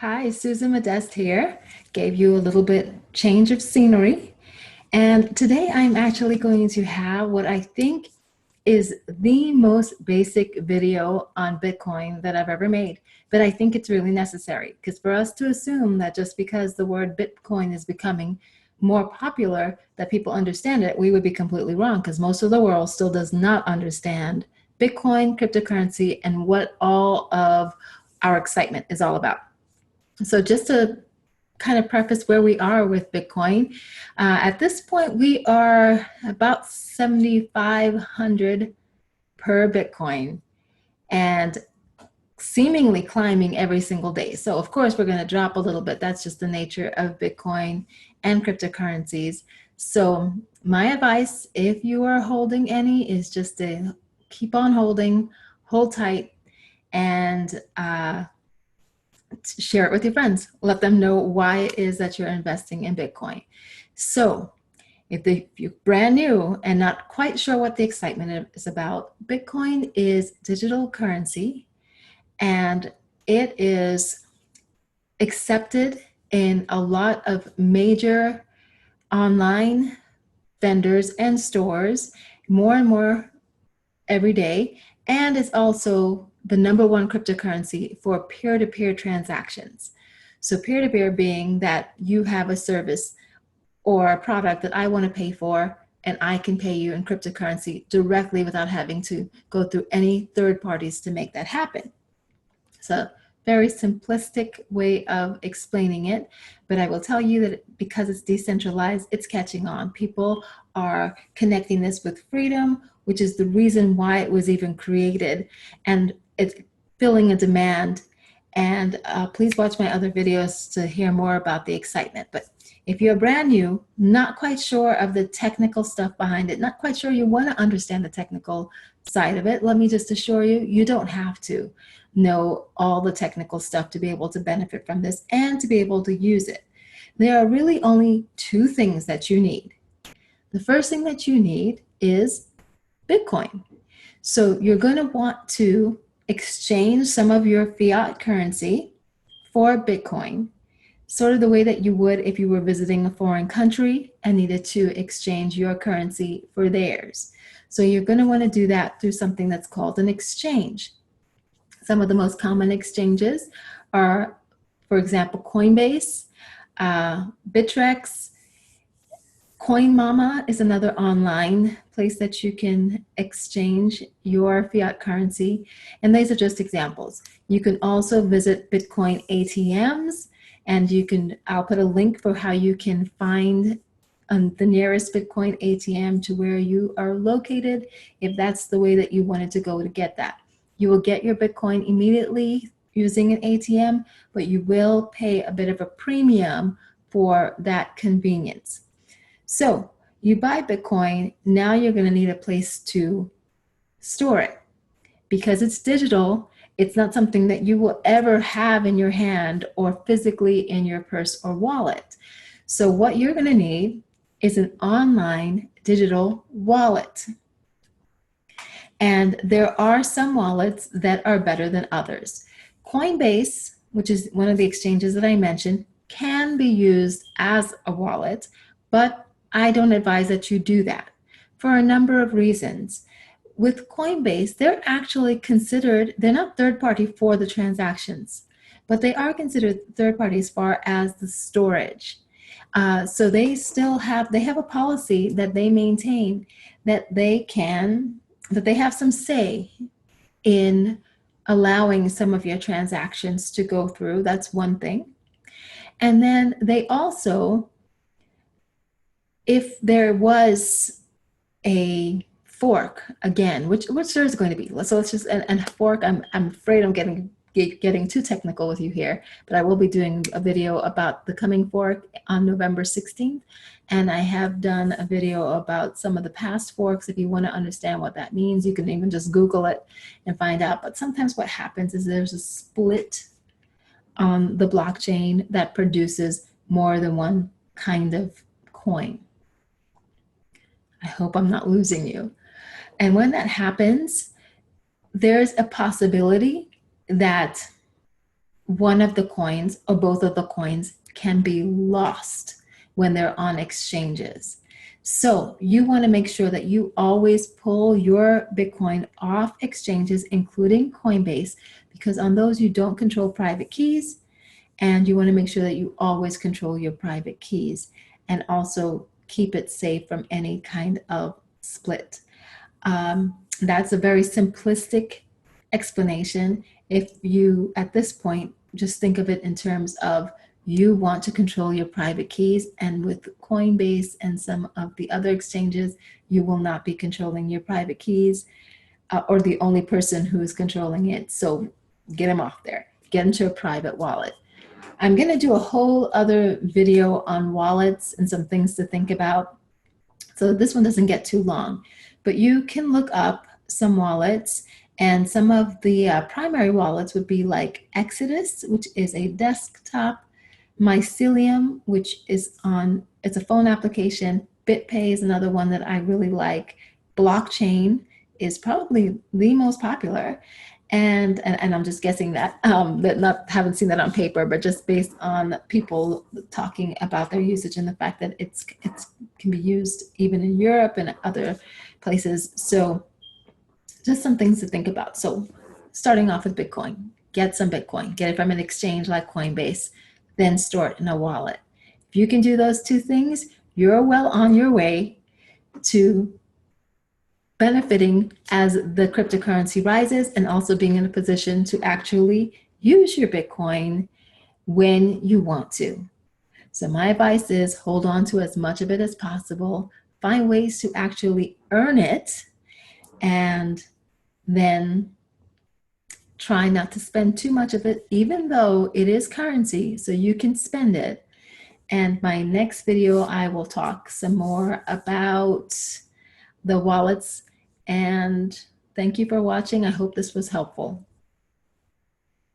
Hi, Susan Modeste here. Gave you a little bit change of scenery. And today I'm actually going to have what I think is the most basic video on Bitcoin that I've ever made. But I think it's really necessary because for us to assume that just because the word Bitcoin is becoming more popular, that people understand it, we would be completely wrong because most of the world still does not understand Bitcoin, cryptocurrency, and what all of our excitement is all about. So just to kind of preface where we are with Bitcoin, at this point we are about 7,500 per Bitcoin and seemingly climbing every single day. So of course we're going to drop a little bit. That's just the nature of Bitcoin and cryptocurrencies. So my advice, if you are holding any, is just to keep on holding, hold tight, and share it with your friends. Let them know why it is that you're investing in Bitcoin. So, if you're brand new and not quite sure what the excitement is about, Bitcoin is digital currency and it is accepted in a lot of major online vendors and stores more and more every day. And it's also the number one cryptocurrency for peer-to-peer transactions. So peer-to-peer being that you have a service or a product that I want to pay for, and I can pay you in cryptocurrency directly without having to go through any third parties to make that happen. So very simplistic way of explaining it, but I will tell you that because it's decentralized, it's catching on. People are connecting this with freedom, which is the reason why it was even created, and it's filling a demand. And please watch my other videos to hear more about the excitement. But if you're brand new, not quite sure of the technical stuff behind it, not quite sure you want to understand the technical side of it, let me just assure you, you don't have to know all the technical stuff to be able to benefit from this and to be able to use it. There are really only two things that you need. The first thing that you need is Bitcoin. So you're going to want to exchange some of your fiat currency for Bitcoin, sort of the way that you would if you were visiting a foreign country and needed to exchange your currency for theirs. So you're going to want to do that through something that's called an exchange. Some of the most common exchanges are, for example, Coinbase, Bittrex, CoinMama is another online place that you can exchange your fiat currency. And these are just examples. You can also visit Bitcoin ATMs, and I'll put a link for how you can find the nearest Bitcoin ATM to where you are located, if that's the way that you wanted to go to get that. You will get your Bitcoin immediately using an ATM, but you will pay a bit of a premium for that convenience. So you buy Bitcoin, now you're going to need a place to store it. Because it's digital, it's not something that you will ever have in your hand or physically in your purse or wallet. So what you're going to need is an online digital wallet. And there are some wallets that are better than others. Coinbase, which is one of the exchanges that I mentioned, can be used as a wallet, but I don't advise that you do that for a number of reasons. With Coinbase, they're actually considered, they're not third party for the transactions, but they are considered third party as far as the storage. So they have a policy that they maintain that they have some say in allowing some of your transactions to go through. That's one thing. And then they also, if there was a fork again, which there's going to be, so let's just, and fork, I'm afraid I'm getting too technical with you here, but I will be doing a video about the coming fork on November 16th. And I have done a video about some of the past forks. If you want to understand what that means, you can even just Google it and find out. But sometimes what happens is there's a split on the blockchain that produces more than one kind of coin. I hope I'm not losing you. And when that happens, there's a possibility that one of the coins or both of the coins can be lost when they're on exchanges. So you want to make sure that you always pull your Bitcoin off exchanges, including Coinbase, because on those you don't control private keys, and you want to make sure that you always control your private keys and also keep it safe from any kind of split. That's a very simplistic explanation. If you, at this point, just think of it in terms of you want to control your private keys, and with Coinbase and some of the other exchanges, you will not be controlling your private keys or the only person who is controlling it. So get them off there. Get into a private wallet. I'm going to do a whole other video on wallets and some things to think about, so this one doesn't get too long. But you can look up some wallets, and some of the primary wallets would be like Exodus, which is a desktop, Mycelium, which is it's a phone application. BitPay is another one that I really like. Blockchain is probably the most popular. And I'm just guessing that, haven't seen that on paper, but just based on people talking about their usage and the fact that it can be used even in Europe and other places. So just some things to think about. So starting off with Bitcoin, get some Bitcoin, get it from an exchange like Coinbase, then store it in a wallet. If you can do those two things, you're well on your way to benefiting as the cryptocurrency rises, and also being in a position to actually use your Bitcoin when you want to. So my advice is hold on to as much of it as possible, find ways to actually earn it, and then try not to spend too much of it, even though it is currency, so you can spend it. And my next video, I will talk some more about the wallets. And thank you for watching. I hope this was helpful.